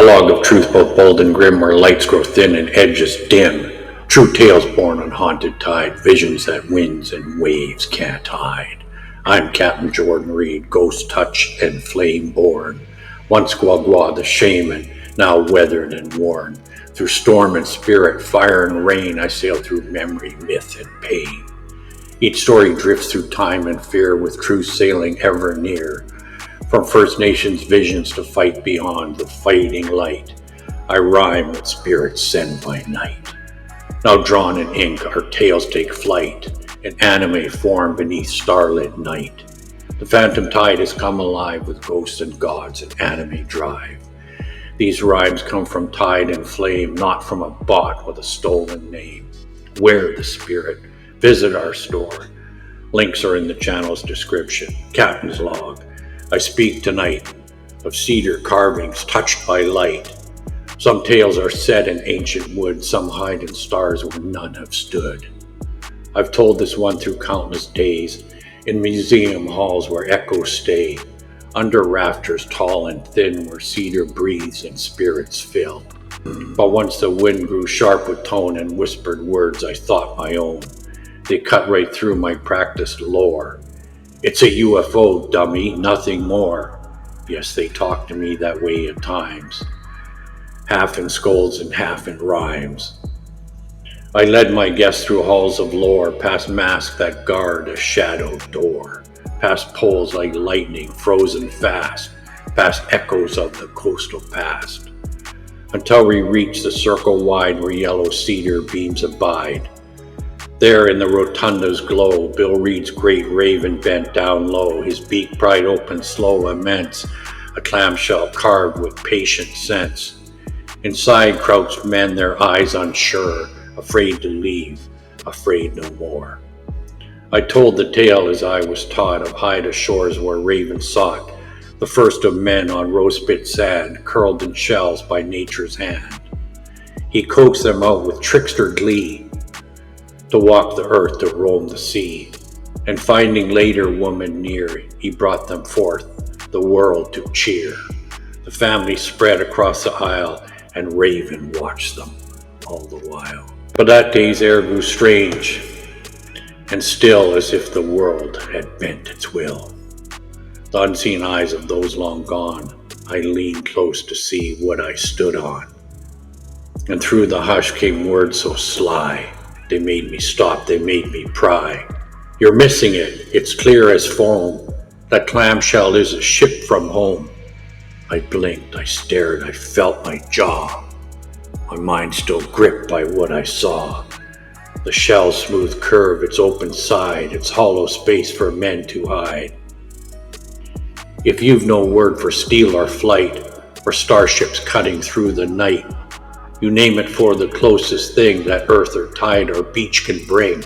A log of truth both bold and grim, where lights grow thin and edges dim. True tales born on haunted tide, visions that winds and waves can't hide. I'm Captain Jordan Reid, ghost touch and flame born. Once Gwa Gwa the shaman, now weathered and worn. Through storm and spirit, fire and rain, I sail through memory, myth and pain. Each story drifts through time and fear, with truth sailing ever near. From First Nations visions to fight beyond the fading light, I rhyme with spirits sent by night. Now drawn in ink, our tales take flight, in anime form beneath starlit night. The phantom tide has come alive with ghosts and gods and anime drive. These rhymes come from tide and flame, not from a bot with a stolen name. Wear the spirit, visit our store. Links are in the channel's description. Captain's log. I speak tonight of cedar carvings touched by light. Some tales are set in ancient wood, some hide in stars where none have stood. I've told this one through countless days, in museum halls where echoes stay, under rafters tall and thin where cedar breathes and spirits fill. But once the wind grew sharp with tone and whispered words I thought my own, they cut right through my practiced lore. It's a UFO, dummy, nothing more. Yes, they talk to me that way at times, half in scolds and half in rhymes. I led my guests through halls of lore, past masks that guard a shadowed door, past poles like lightning frozen fast, past echoes of the coastal past, until we reach the circle wide where yellow cedar beams abide. There in the rotunda's glow, Bill Reid's great raven bent down low, his beak pried open slow, immense, a clamshell carved with patient sense. Inside crouched men, their eyes unsure, afraid to leave, afraid no more. I told the tale as I was taught of Haida shores where ravens sought, the first of men on rose-pit sand, curled in shells by nature's hand. He coaxed them out with trickster glee, to walk the earth, to roam the sea, and finding later woman near, he brought them forth, the world to cheer. The family spread across the aisle, and Raven watched them all the while. But that day's air grew strange, and still as if the world had bent its will. The unseen eyes of those long gone, I leaned close to see what I stood on. And through the hush came words so sly, they made me stop, they made me pry. You're missing it, it's clear as foam. That clamshell is a ship from home. I blinked, I stared, I felt my jaw. My mind still gripped by what I saw. The shell's smooth curve, its open side, its hollow space for men to hide. If you've no word for steel or flight, or starships cutting through the night, you name it for the closest thing that earth or tide or beach can bring.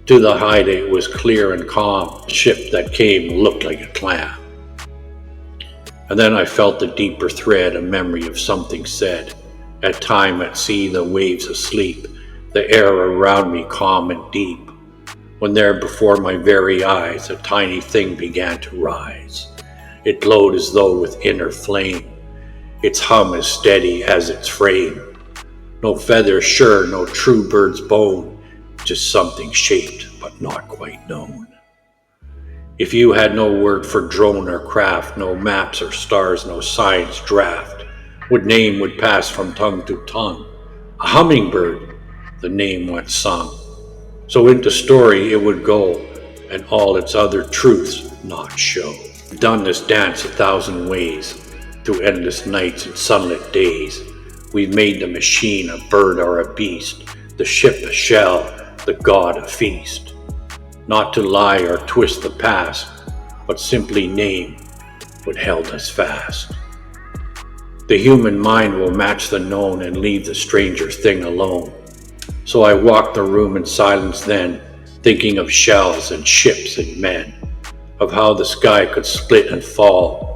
To the Haida it was clear and calm, the ship that came looked like a clam. And then I felt the deeper thread, a memory of something said. At time at sea, the waves asleep, the air around me calm and deep. When there before my very eyes, a tiny thing began to rise. It glowed as though with inner flame, its hum as steady as its frame. No feather sure, no true bird's bone, just something shaped but not quite known. If you had no word for drone or craft, no maps or stars, no science draft, what name would pass from tongue to tongue? A hummingbird, the name once sung. So into story it would go, and all its other truths not show. We've done this dance 1,000 ways, through endless nights and sunlit days. We've made the machine a bird or a beast, the ship a shell, the god a feast. Not to lie or twist the past, but simply name what held us fast. The human mind will match the known and leave the stranger thing alone. So I walked the room in silence then, thinking of shells and ships and men, of how the sky could split and fall,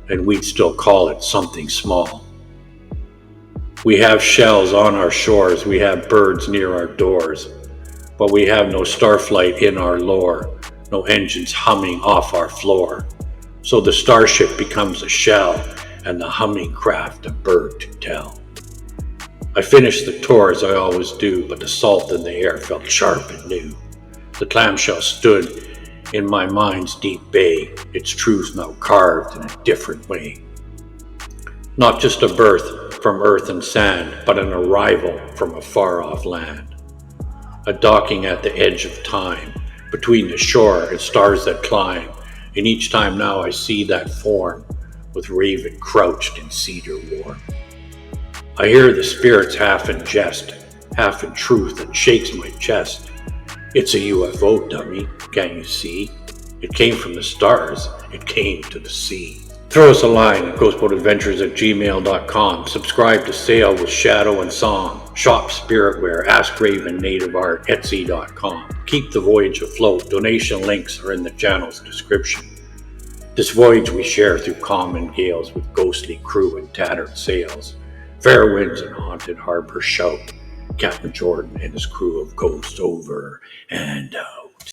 and we'd still call it something small. We have shells on our shores, we have birds near our doors, but we have no starflight in our lore, no engines humming off our floor. So the starship becomes a shell, and the humming craft a bird to tell. I finished the tour as I always do, but the salt in the air felt sharp and new. The clamshell stood in my mind's deep bay, its truth now carved in a different way. Not just a birth from earth and sand, but an arrival from a far-off land. A docking at the edge of time, between the shore and stars that climb, and each time now I see that form, with Raven crouched in cedar warm. I hear the spirits half in jest, half in truth, and shakes my chest. It's a UFO, dummy, can't you see? It came from the stars, it came to the sea. Throw us a line at ghostboatadventures@gmail.com. Subscribe to Sail with Shadow and Song. Shop Spiritware. Ask Raven Native Art. Etsy.com. Keep the voyage afloat. Donation links are in the channel's description. This voyage we share through common gales with ghostly crew and tattered sails. Fair winds and haunted harbor shout. Captain Jordan and his crew of ghosts over and out.